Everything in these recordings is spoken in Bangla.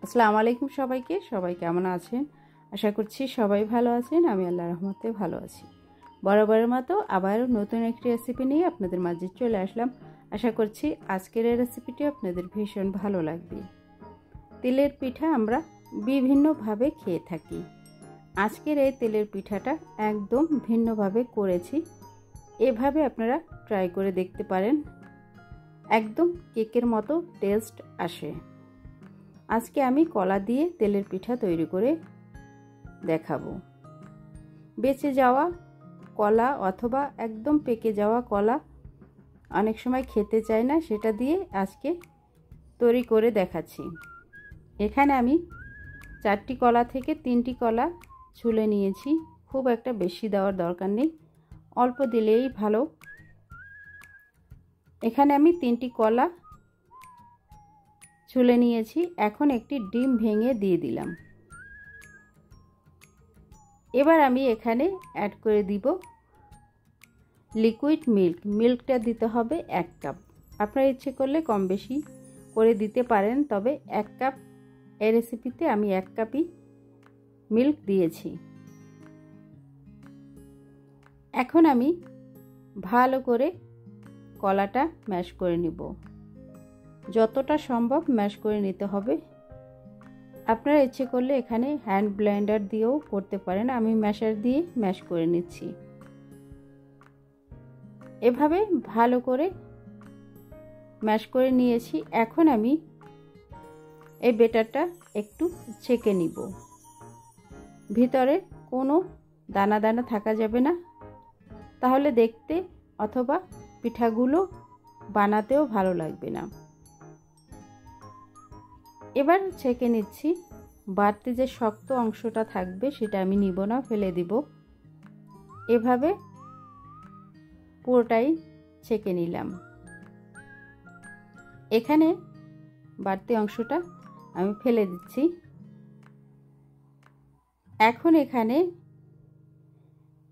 আসসালামু আলাইকুম সবাইকে। সবাই কেমন আছেন? আশা করছি সবাই ভালো আছেন। আমি আল্লাহর রহমতে ভালো আছি। বরাবরের মতো আবারও নতুন একটি রেসিপি নিয়ে আপনাদের মাঝে চলে আসলাম। আশা করছি আজকের এই রেসিপিটি আপনাদের ভীষণ ভালো লাগবে। তেলের পিঠা আমরা বিভিন্নভাবে খেয়ে থাকি। আজকের এই তেলের পিঠাটা একদম ভিন্নভাবে করেছি। এভাবে আপনারা ট্রাই করে দেখতে পারেন। একদম কেকের মতো টেস্ট আসে। আজকে আমি কলা দিয়ে তেলের পিঠা তৈরি করে দেখাবো। বেঁচে যাওয়া কলা অথবা একদম পেকে যাওয়া কলা অনেক সময় খেতে চায় না, সেটা দিয়ে আজকে তৈরি করে দেখাচ্ছি। এখানে আমি 4টি কলা থেকে 3টি কলা ছুলে নিয়েছি। খুব একটা বেশি দেওয়ার দরকার নেই, অল্প দিলেই ভালো। এখানে আমি 3টি কলা ছুলে নিয়েছি। এখন একটি ডিম ভেঙে দিয়ে দিলাম। এবার আমি এখানে অ্যাড করে দিব লিকুইড মিল্ক। মিল্কটা দিতে হবে 1 কাপ। আপনারা ইচ্ছে করলে কম বেশি করে দিতে পারেন, তবে 1 কাপ এই রেসিপিতে আমি 1 কাপই মিল্ক দিয়েছি। এখন আমি ভালো করে কলাটা ম্যাশ করে নিব। যতটা সম্ভব ম্যাশ করে নিতে হবে। আপনারা ইচ্ছে করলে এখানে হ্যান্ড ব্লেন্ডার দিয়েও করতে পারেন। আমি ম্যাশার দিয়ে ম্যাশ করে নিচ্ছি। এভাবে ভালো করে ম্যাশ করে নিয়েছি। এখন আমি এই ব্যাটারটা একটু ছেঁকে নিব। ভিতরে কোনো দানা দানা থাকা যাবে না, তাহলে দেখতে অথবা পিঠাগুলো বানাতেও ভালো লাগবে না। এবার ছেঁকে নিচ্ছি। বাড়তি যে শক্ত অংশটা থাকবে সেটা আমি নিব না, ফেলে দিব। এভাবে পুরোটাই ছেঁকে নিলাম। এখানে বাড়তি অংশটা আমি ফেলে দিচ্ছি। এখন এখানে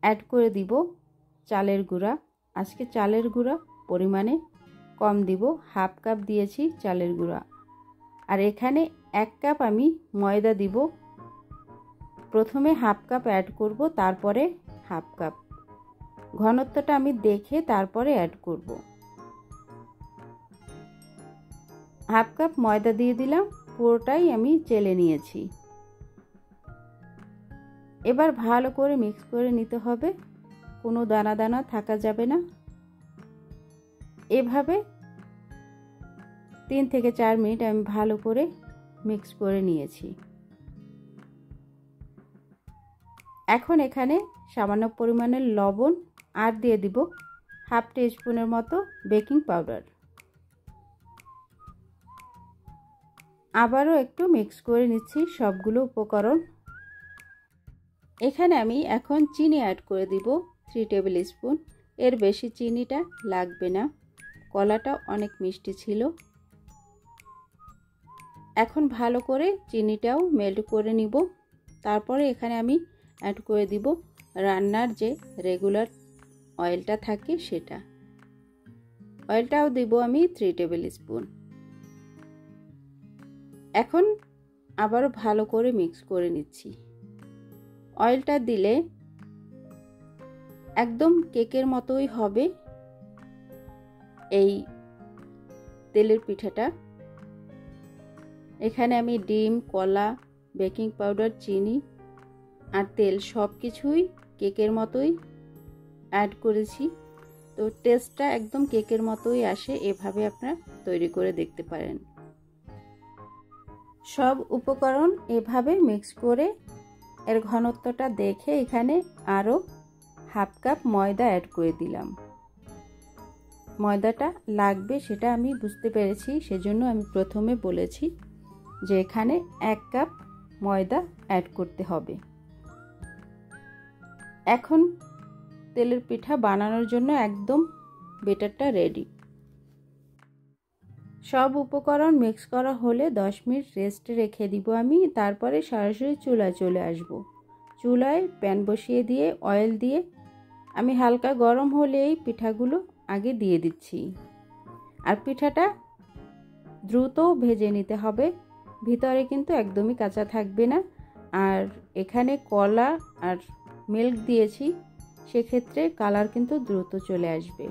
অ্যাড করে দিব চালের গুঁড়া। আজকে চালের গুঁড়া পরিমাণে কম দিব, 1/2 কাপ দিয়েছি চালের গুঁড়া। আর এখানে 1 কাপ আমি ময়দা দিব। প্রথমে 1/2 কাপ অ্যাড করব, তারপরে 1/2 কাপ। ঘনত্বটা আমি দেখে তারপরে অ্যাড করব। 1/2 কাপ ময়দা দিয়ে দিলাম। পুরোটাই আমি চেলে নিয়েছি। এবার ভালো করে মিক্স করে নিতে হবে, কোনো দানা দানা থাকা যাবে না। এভাবে 3 থেকে 4 মিনিট আমি ভালো করে মিক্স করে নিয়েছি। এখন এখানে সামান্য পরিমাণের লবণ আর দিয়ে দিব 1/2 টিস্পুনের মতো বেকিং পাউডার। আবারও একটু মিক্স করে নিচ্ছি সবগুলো উপকরণ। এখানে আমি এখন চিনি অ্যাড করে দিব 3 টেবিল স্পুন। এর বেশি চিনিটা লাগবে না, কলাটা অনেক মিষ্টি ছিল। এখন ভালো করে চিনিটাও মেল্ট করে নিব। তারপরে এখানে আমি অ্যাড করে দিব রান্নার যে রেগুলার অয়েলটা থাকে সেটা। অয়েলটাও দিব আমি 3 টেবিল স্পুন। এখন আবারও ভালো করে মিক্স করে নিচ্ছি। অয়েলটা দিলে একদম কেকের মতোই হবে এই তেলের পিঠাটা। এখানে আমি ডিম, কলা, বেকিং পাউডার, চিনি আর তেল সব কিছুই কেকের মতোই অ্যাড করেছি। তো টেস্টটা একদম কেকের মতোই আসে। এভাবে আপনারা তৈরি করে দেখতে পারেন। সব উপকরণ এভাবে মিক্স করে এর ঘনত্বটা দেখে এখানে আরও 1/2 কাপ ময়দা অ্যাড করে দিলাম। ময়দাটা লাগবে সেটা আমি বুঝতে পেরেছি, সেজন্য আমি প্রথমে বলেছি যে এখানে 1 কাপ ময়দা অ্যাড করতে হবে। এখন তেলের পিঠা বানানোর জন্য একদম ব্যাটারটা রেডি। সব উপকরণ মিক্স করা হলে 10 মিনিট রেস্টে রেখে দিব আমি। তারপরে সরাসরি চুলায় চলে আসব। চুলায় প্যান বসিয়ে দিয়ে অয়েল দিয়ে আমি হালকা গরম হলেই পিঠাগুলো আগে দিয়ে দিচ্ছি। আর পিঠাটা দ্রুত ভেজে নিতে হবে, ভিতরে কিন্তু একদমই কাঁচা থাকবে না। আর এখানে কলা আর মিল্ক দিয়েছি, সেক্ষেত্রে কালার কিন্তু দ্রুত চলে আসবে।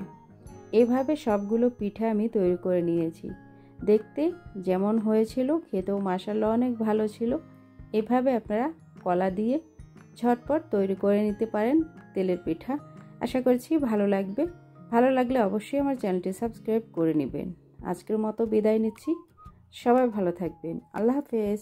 এভাবে সবগুলো পিঠা আমি তৈরি করে নিয়েছি। দেখতে যেমন হয়েছিল, খেতেও মাশাআল্লাহ অনেক ভালো ছিল। এভাবে আপনারা কলা দিয়ে ঝটপট তৈরি করে নিতে পারেন তেলের পিঠা। আশা করছি ভালো লাগবে। ভালো লাগলে অবশ্যই আমার চ্যানেলটি সাবস্ক্রাইব করে নেবেন। আজকের মতো বিদায় নিচ্ছি। সবাই ভালো থাকবেন। আল্লাহ হাফেজ।